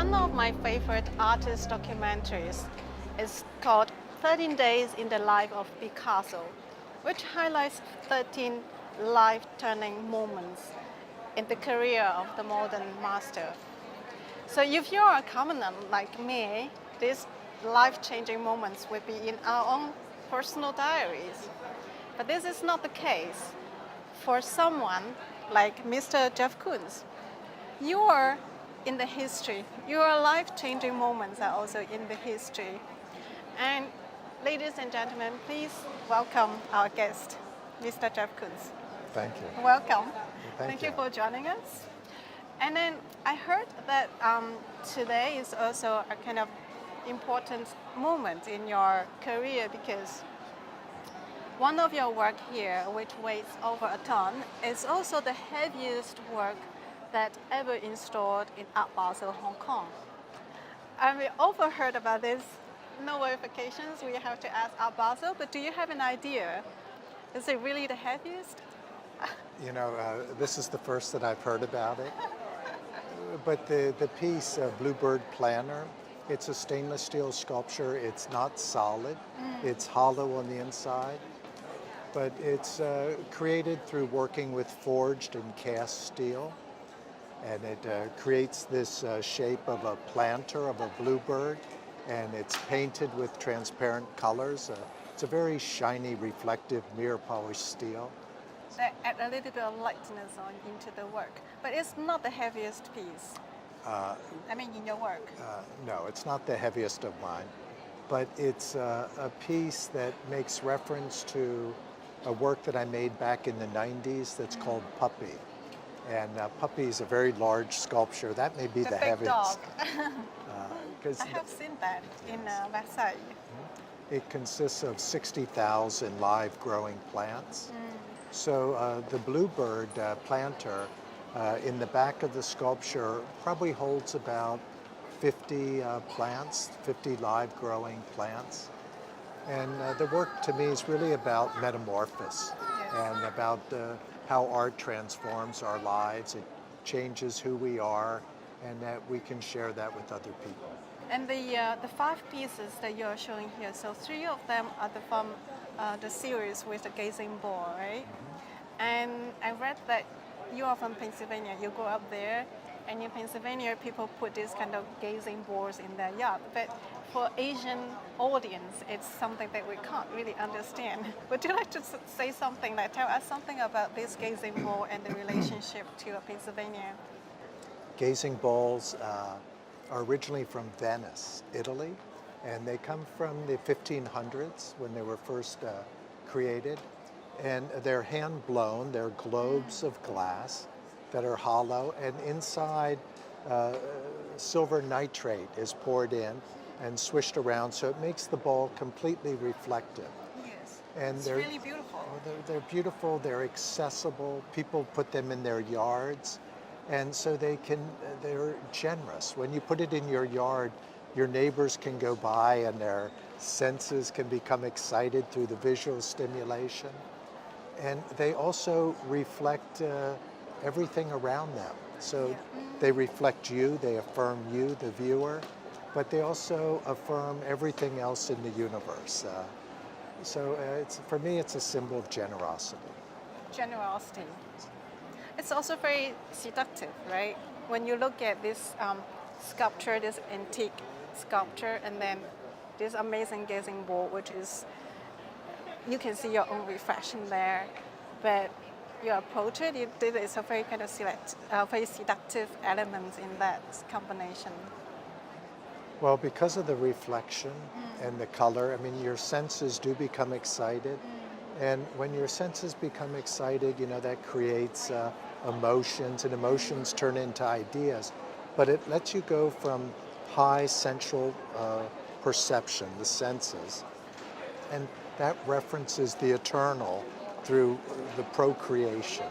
One of my favorite artist documentaries is called 13 Days in the Life of Picasso, which highlights 13 life-turning moments in the career of the modern master. So if you're a commoner like me, these life-changing moments will be in our own personal diaries. But this is not the case for someone like Mr. Jeff Koons. You are in the history. Your life-changing moments are also in the history. And ladies and gentlemen, please welcome our guest, Mr. Jeff Koons. Thank you. Welcome. Thank you for joining us. And then I heard that today is also a kind of important moment in your career because one of your work here, which weighs over a ton, is also the heaviest work that ever installed in Art Basel, Hong Kong. And we overheard about this. No verifications, we have to ask Art Basel, but do you have an idea? Is it really the heaviest? You know, this is the first that I've heard about it. But the piece, Bluebird Planter, it's a stainless steel sculpture. It's not solid. It's hollow on the inside. But it's created through working with forged and cast steel. And it creates this shape of a planter, of a bluebird. And it's painted with transparent colors. It's a very shiny, reflective, mirror-polished steel. That add a little bit of lightness into the work. But it's not the heaviest piece. In your work. No, it's not the heaviest of mine. But it's a piece that makes reference to a work that I made back in the 90s that's called Puppy. And Puppy is a very large sculpture. That may be the heaviest. I have seen that in Versailles. It consists of 60,000 live growing plants. So the Bluebird Planter in the back of the sculpture probably holds about 50 plants, 50 live growing plants. And the work to me is really about metamorphosis and about how art transforms our lives. It changes who we are and that we can share that with other people. And the 5 pieces that you're showing here, so 3 of them are from the series with the gazing ball, right? And I read that you are from Pennsylvania. You grew up there, and in Pennsylvania, people put these kind of gazing balls in their yard. But for Asian audience, it's something that we can't really understand. Would you like to say something, like tell us something about this gazing ball and the relationship to Pennsylvania? Gazing balls are originally from Venice, Italy, and they come from the 1500s when they were first created. And they're hand blown, they're globes of glass that are hollow, and inside silver nitrate is poured in and swished around, so it makes the ball completely reflective. Yes, and it's really beautiful. They're beautiful, they're accessible, people put them in their yards, and so they're generous. When you put it in your yard, your neighbors can go by and their senses can become excited through the visual stimulation. And they also reflect everything around them. So they reflect you, they affirm you, the viewer, but they also affirm everything else in the universe. For me, it's a symbol of generosity. Generosity. It's also very seductive, right? When you look at this sculpture, this antique sculpture, and then this amazing gazing ball, which is, you can see your own reflection there, but you approach it, it's a very kind of very seductive element in that combination. Well, because of the reflection and the color, your senses do become excited. And when your senses become excited, that creates emotions, and emotions turn into ideas. But it lets you go from high central perception, the senses, and that references the eternal through the procreation.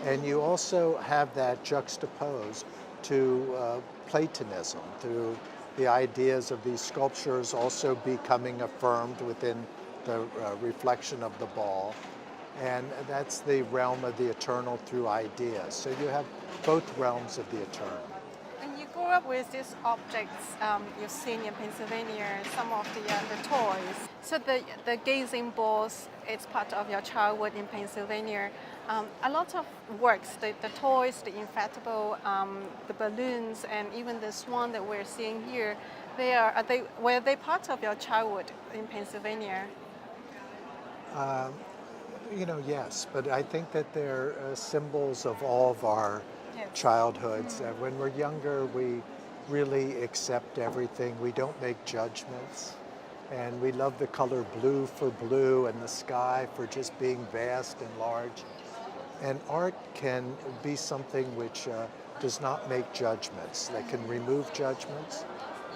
And you also have that juxtaposed to Platonism, through the ideas of these sculptures also becoming affirmed within the reflection of the ball. And that's the realm of the eternal through ideas. So you have both realms of the eternal. And you grew up with these objects you've seen in Pennsylvania, some of the toys. So the gazing balls, it's part of your childhood in Pennsylvania. A lot of works, the toys, the inflatable, the balloons, and even the swan that we're seeing here, were they part of your childhood in Pennsylvania? Yes, but I think that they're symbols of all of our Yes. childhoods. When we're younger, we really accept everything. We don't make judgments. And we love the color blue for blue and the sky for just being vast and large. And art can be something which does not make judgments, that can remove judgments,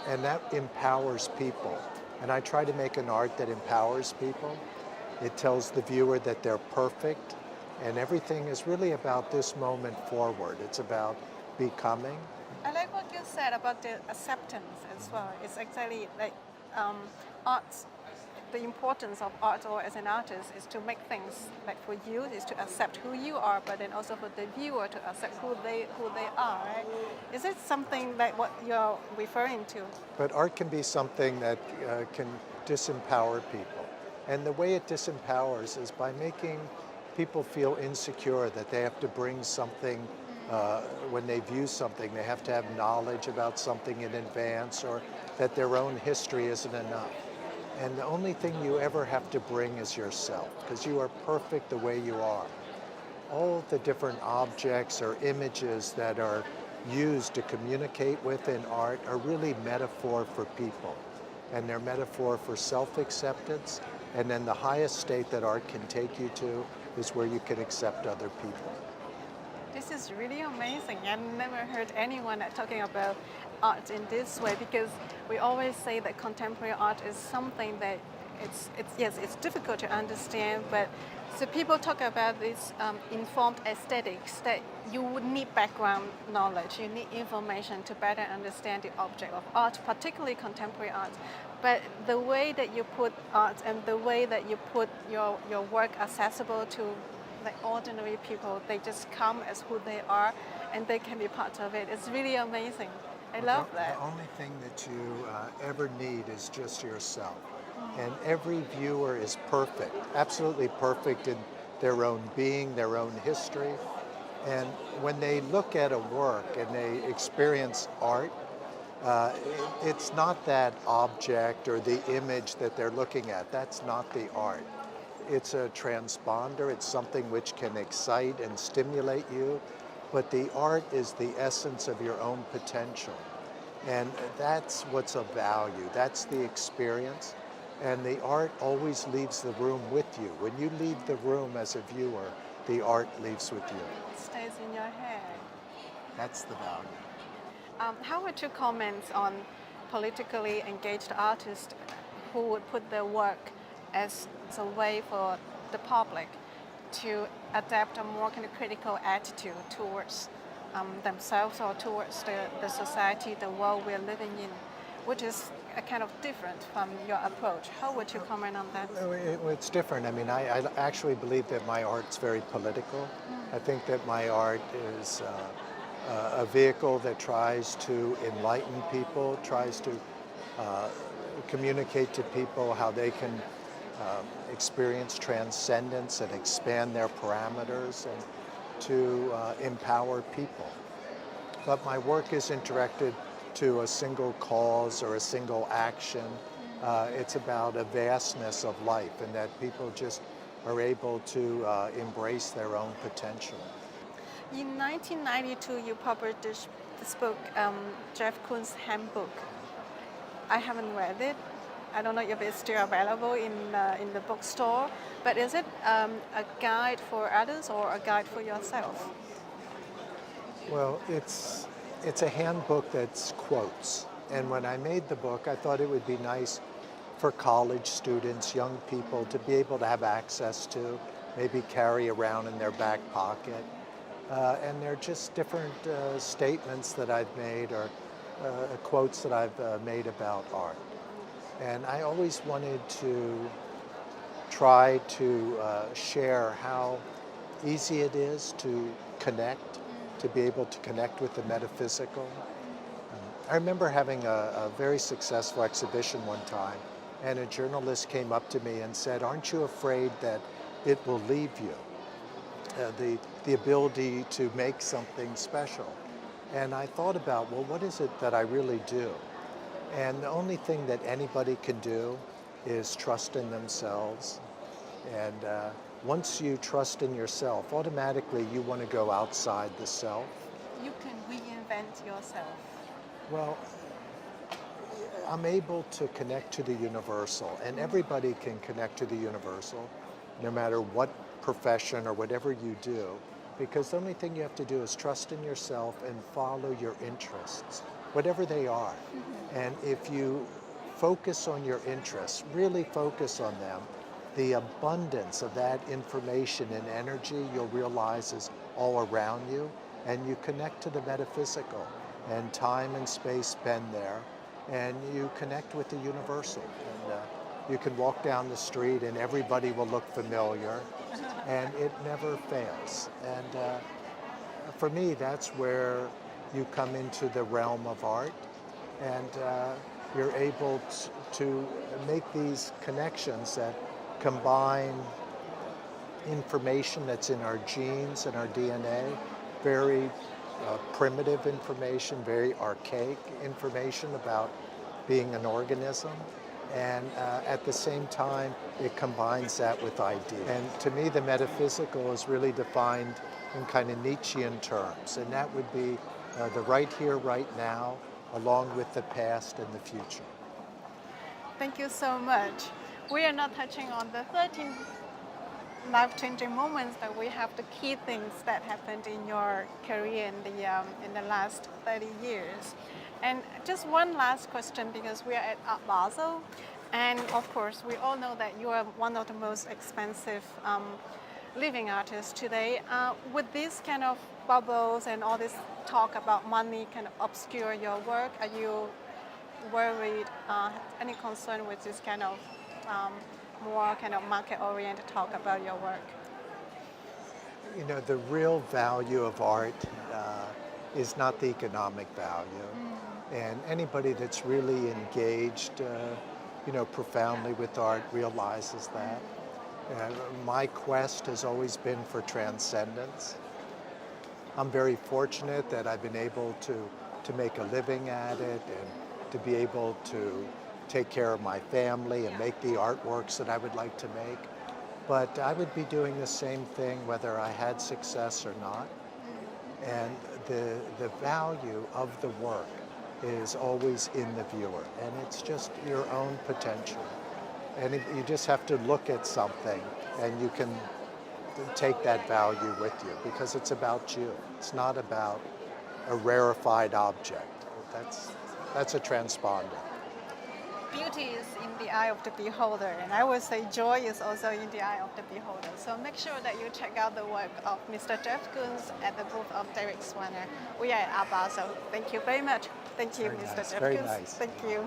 and that empowers people. And I try to make an art that empowers people. It tells the viewer that they're perfect, and everything is really about this moment forward. It's about becoming. I like what you said about the acceptance as well. It's exactly like art. The importance of art or as an artist is to make things like for you is to accept who you are, but then also for the viewer to accept who they are. Right? Is it something like what you're referring to? But art can be something that can disempower people. And the way it disempowers is by making people feel insecure that they have to bring something, when they view something, they have to have knowledge about something in advance, or that their own history isn't enough. And the only thing you ever have to bring is yourself, because you are perfect the way you are. All the different objects or images that are used to communicate with in art are really metaphor for people. And they're metaphor for self-acceptance. And then the highest state that art can take you to is where you can accept other people. This is really amazing. I've never heard anyone talking about art in this way, because we always say that contemporary art is something that it's difficult to understand, but so people talk about this informed aesthetics, that you would need background knowledge, you need information to better understand the object of art, particularly contemporary art. But the way that you put art and the way that you put your work accessible to like ordinary people, they just come as who they are and they can be part of it. It's really amazing. I love that. The only thing that you ever need is just yourself. And every viewer is perfect, absolutely perfect in their own being, their own history. And when they look at a work and they experience art, it's not that object or the image that they're looking at. That's not the art. It's a transponder. It's something which can excite and stimulate you. But the art is the essence of your own potential. And that's what's of value. That's the experience. And the art always leaves the room with you. When you leave the room as a viewer, the art leaves with you. It stays in your head. That's the value. How would you comment on politically engaged artists who would put their work as a way for the public to adapt a more kind of critical attitude towards themselves or towards the society, the world we're living in, which is a kind of different from your approach? How would you comment on that? It's different. I mean, I actually believe that my art's very political. I think that my art is a vehicle that tries to enlighten people, tries to communicate to people how they can experience transcendence and expand their parameters and to empower people. But my work isn't directed to a single cause or a single action. It's about a vastness of life, and that people just are able to embrace their own potential. In 1992, you published this book, Jeff Koons' Handbook. I haven't read it. I don't know if it's still available in the bookstore, but is it a guide for others or a guide for yourself? Well, it's a handbook that's quotes. And when I made the book, I thought it would be nice for college students, young people, to be able to have access to, maybe carry around in their back pocket. And they're just different statements that I've made or quotes that I've made about art. And I always wanted to try to share how easy it is to connect, to be able to connect with the metaphysical, I remember having a very successful exhibition one time, and a journalist came up to me and said, "Aren't you afraid that it will leave you, the ability to make something special?" And I thought about, well, what is it that I really do? And the only thing that anybody can do is trust in themselves. And once you trust in yourself, automatically you want to go outside the self. You can reinvent yourself. Well, I'm able to connect to the universal, and everybody can connect to the universal, no matter what profession or whatever you do, because the only thing you have to do is trust in yourself and follow your interests, whatever they are. And if you focus on your interests, really focus on them, the abundance of that information and energy you'll realize is all around you, and you connect to the metaphysical, and time and space bend there, and you connect with the universal. And you can walk down the street and everybody will look familiar, and it never fails. And for me, that's where you come into the realm of art, and you're able to make these connections that combine information that's in our genes and our DNA, very primitive information, very archaic information about being an organism, and at the same time it combines that with ideas. And to me, the metaphysical is really defined in kind of Nietzschean terms, and that would be the right here, right now, along with the past and the future. Thank you so much. We are not touching on the 13 life-changing moments, but we have the key things that happened in your career in the last 30 years. And just one last question, because we are at Art Basel, and of course we all know that you are one of the most expensive living artists today. Would these kind of bubbles and all this talk about money kind of obscure your work? Are you worried, any concern with this kind of more kind of market-oriented talk about your work? You know, the real value of art is not the economic value. And anybody that's really engaged, profoundly with art realizes that. My quest has always been for transcendence. I'm very fortunate that I've been able to make a living at it, and to be able to take care of my family and make the artworks that I would like to make. But I would be doing the same thing whether I had success or not. And the value of the work is always in the viewer, and it's just your own potential. And you just have to look at something and you can take that value with you, because it's about you. It's not about a rarefied object. That's a transponder. Beauty is in the eye of the beholder, and I would say joy is also in the eye of the beholder. So make sure that you check out the work of Mr. Jeff Koons at the booth of Derek Zwirner. We are at Art Basel. Thank you very much. Thank you, Very Mr. nice. Jeff Very Koons. nice. Thank you.